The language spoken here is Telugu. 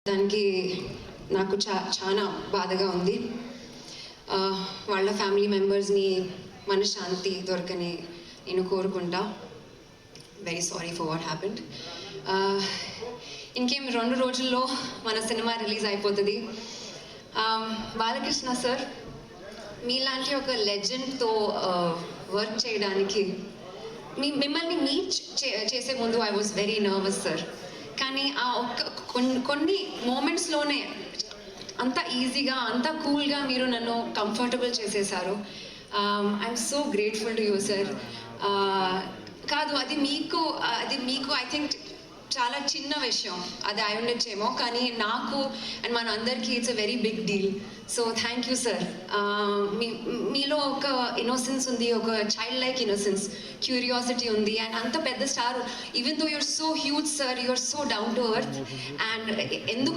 దానికి నాకు చాలా బాధగా ఉంది. వాళ్ళ ఫ్యామిలీ మెంబర్స్ని మనశ్శాంతి దొరకని నేను కోరుకుంటా. Very sorry for what happened. ఇంకేం 2 రోజుల్లో మన సినిమా రిలీజ్ అయిపోతుంది. బాలకృష్ణ సార్, మీలాంటి ఒక లెజెండ్తో వర్క్ చేయడానికి మిమ్మల్ని మీట్ చేసే ముందు I was very nervous sir. కానీ ఆ కొన్ని మూమెంట్స్లోనే అంత ఈజీగా అంత కూల్గా మీరు నన్ను కంఫర్టబుల్ చేసేసారు. I'm so grateful to you sir. కాదు, అది మీకు ఐ థింక్ చాలా చిన్న విషయం అది అయి ఉండొచ్చేమో, కానీ నాకు అండ్ మన అందరికీ it's a very big deal. So thank you sir. మీలో ఒక ఇన్నోసెన్స్ ఉంది, ఒక చైల్డ్ లైక్ ఇన్నోసెన్స్, క్యూరియాసిటీ ఉంది. అండ్ అంత పెద్ద star, even though you're so huge sir, you're so down to earth. And ఎందుకు